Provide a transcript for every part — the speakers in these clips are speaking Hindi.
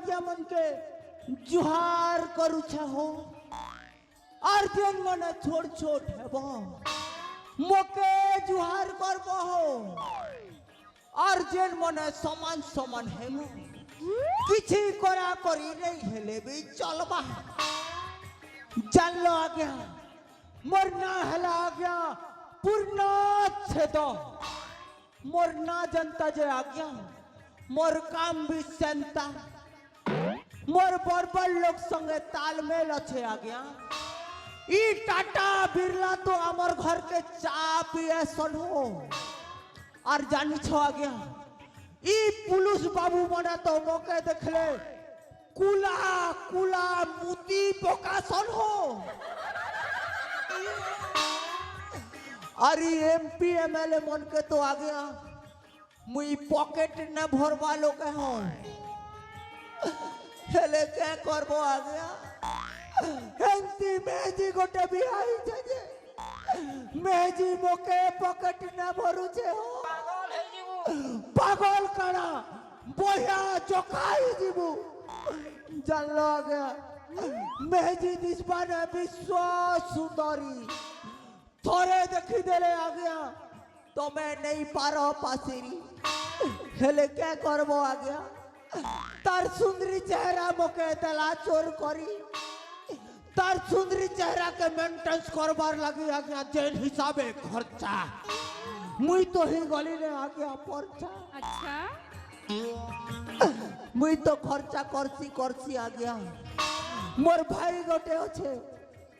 आज्ञा मन के जुहार करुछा हो और जेन मन छोट छोट हेबो मोके जुहार करबो हो और जेन मन समान समान हेमु किछि करा करी नहीं हेले भी चलबा जानलो आज्ञा मोर ना हला आज्ञा पूर्ण छेद मोर ना जनता जे आज्ञा मोर काम भी सेंता मोर बरबर लोग संगे तालमेल अच्छे आज्ञा ई टाटा बिरला तो आमर घर के चा पिए सन हो और जानी छो आज्ञा ई पुलिस बाबू मना तो मोके देखले कुला कुला मुती पोका सन हो अरे एमपी एमएलए मन के तो आ गया मुई पॉकेट न भरवा लोग हो हेले क्या करबो आ गया हेंती मेजी गोटे भी आई जे मेजी मोके पॉकेट न भरू छे हो पागल कणा बोया चोकाई जीबू जानलो आ गया मेजी दिसबा ने विश्व सुंदरी थोड़े देखी देले आ गया तो मैं नहीं पारो पासिरी हेले क्या करबो आ गया तार सुंदरी चेहरा मोके तला चोर करी तार सुंदरी चेहरा के मेंटेनेंस करबार लगी आ गया जेन हिसाबे खर्चा मुई तो ही गली ने आ गया परचा अच्छा मुई तो खर्चा करसी आ गया मोर भाई गोटे अच्छे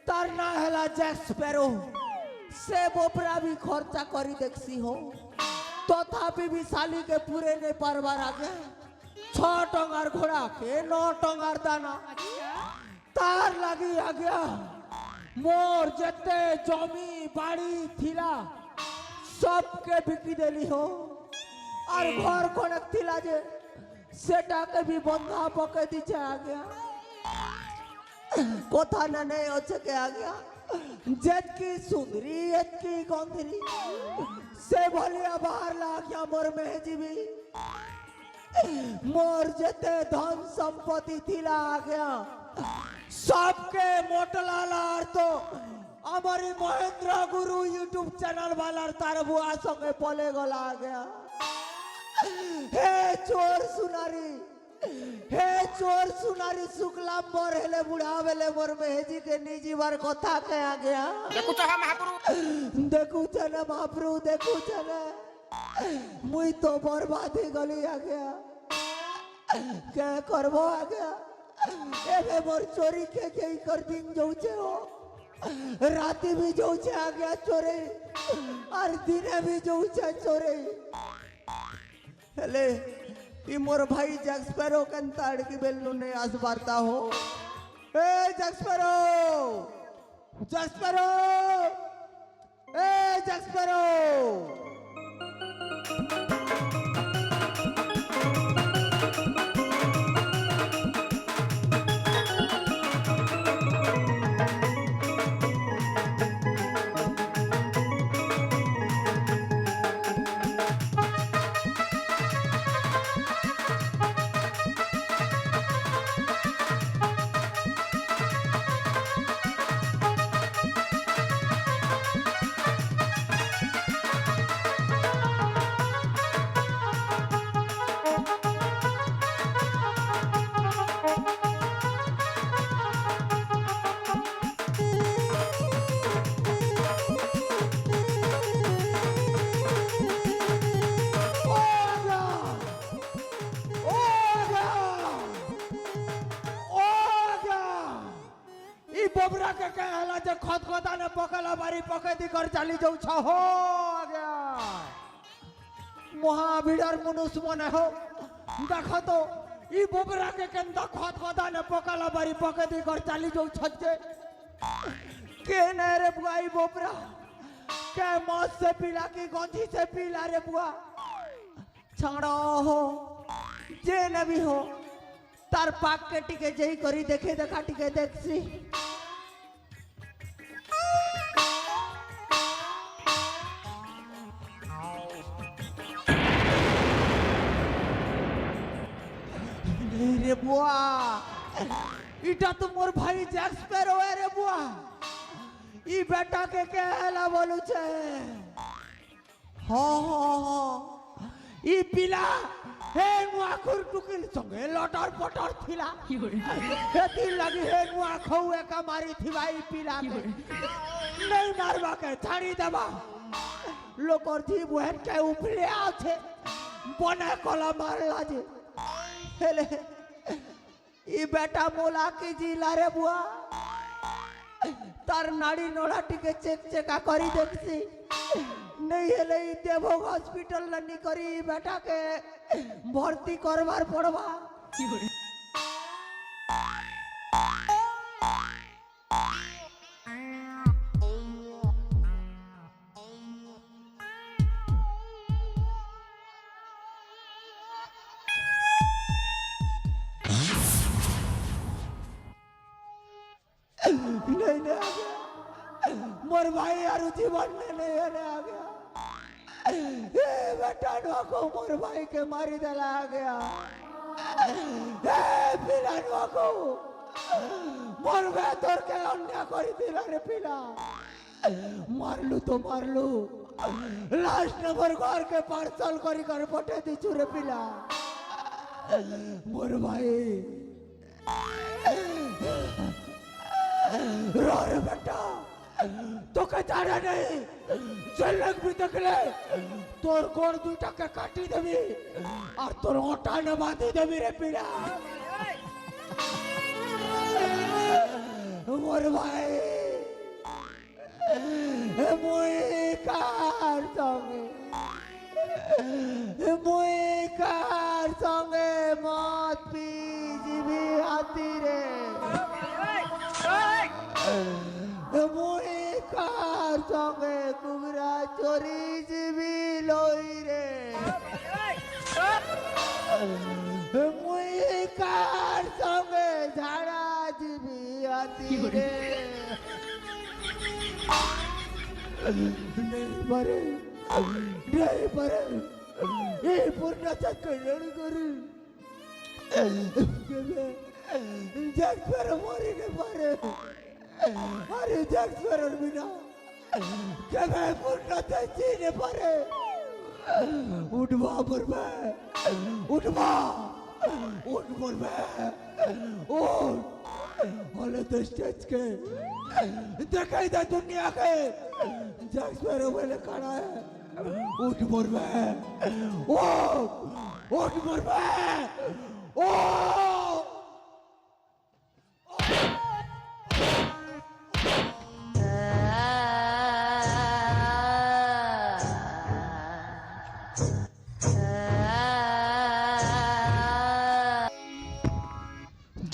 तार ना हला जैक स्पैरो से बोपरा भी खर्चा करी देखसी हो तथापि भी साली के पूरे नहीं पारबार आ गया 6 टंगार घोड़ा के 9 टंगार दाना तार लगी आ गया मोर जते जमी बाड़ी थिला सबके बिकी देली हो और घर कोनक थिला जे सेटा के भी बंधा पके दीचे आ गया कोथा न नहीं अच्छे के आ गया जेत की सुंदरी एत की गंधरी से भलिया बाहर ला गया मोर मेहजी भी मोर जते धन संपत्ति थिला आ गया सबके मोटला लार तो हमारी महेंद्र गुरु यूट्यूब चैनल वाला तार बुआ संगे पले गला आ गया हे चोर सुनारी शुक्ला मोर हेले बुढ़ा वेले मोर मेहजी के निजी बार कथा के आ गया देखू चले महाप्रभु देखू चले मुई तो बर्बादी गली आ गया क्या करबो आ गया एबे मोर चोरी के कर दिन जाउछे हो राती भी जाउछे आ गया चोरी और दिने भी जाउछे चोरी हेले ई मोर भाई जैक्सपेरो कंताड़ की बेलू ने आस बारता हो ए जैक्सपेरो जैक्सपेरो ए जैक्सपेरो बोबरा के कहला जे खदखदा ने पकला बारी पके दी कर चली जाऊ छ हो आ गया महावीर मनुष्य मने हो देखो तो ई बोबरा के केंदा खदखदा ने पकला बारी पके दी कर चली जाऊ छजे के ने रे बुआ ई बोबरा के मौत से पीला की गंधी से पीला रे बुआ छाड़ो हो जे न भी हो तार पाक के टिके जई करी देखे देखा टिके देखसी रे বুয়া এটা তো মোর ভাই জ্যাক স্প্যারো রে বুয়া ই বেটাকে কে হেলা বলুছে হ ই পিলা হে নুয়া কুরটুকিল সঙ্গে লটর পটর থিলা এতির লাগি হে নুয়া খৌ একা মারি থিবা ই পিলা नहीं मारवा के छाड़ी देवा लोकर थी बहन के उपले आछे बने कला मार लाजे हेले ई बेटा मोला की जिला रे बुआ तार नाड़ी नोड़ा टिके चेक चेका करी देखसी नहीं हेले ई देवो हॉस्पिटल लनी करी बेटा के भर्ती करवार पड़वा नहीं आ गया मोर भाई यारू जीवन नहीं आ गया ए बेटा को मोर भाई के मारी दला आ गया ए पिला को मोर भाई तोर के अन्याय करी दिला रे पिला मारलू तो मारलू लास्ट नंबर घर के पार्सल करी कर पटे दिचू रे पिला मोर भाई रे बेटा तो के जाना नहीं जलक भी तकले तोर गोड़ दुटा के काटी देबी और तोर ओटा न बांधी देबी रे पीड़ा मोर भाई मुई कार संगे मत पी जीवी हाथी रे मुई कार संगे कुबरा चोरी जीवी लोई रे मुई कार संगे झाड़ा जीवी हाथी रे नहीं परे ये पूर्ण चक्कर करू जग पर मोरी ने पारे अरे जग पर बिना कबे पूर्ण तजी ने पारे उठवा मरबे उठवा उठ मरबे उठ वाले तो स्टेज के दिखाई दे दुनिया के जग पर वाले खड़ा है उठ मरबे उठ मरबे ओ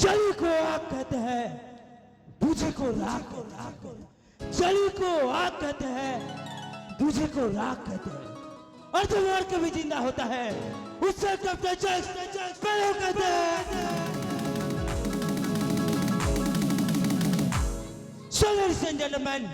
जली को आग कहते हैं दूजे को राख जली को आग कहते हैं दूजे को राख कहते हैं और जो मर के भी जिंदा होता है उससे कहते हैं So ladies and gentlemen,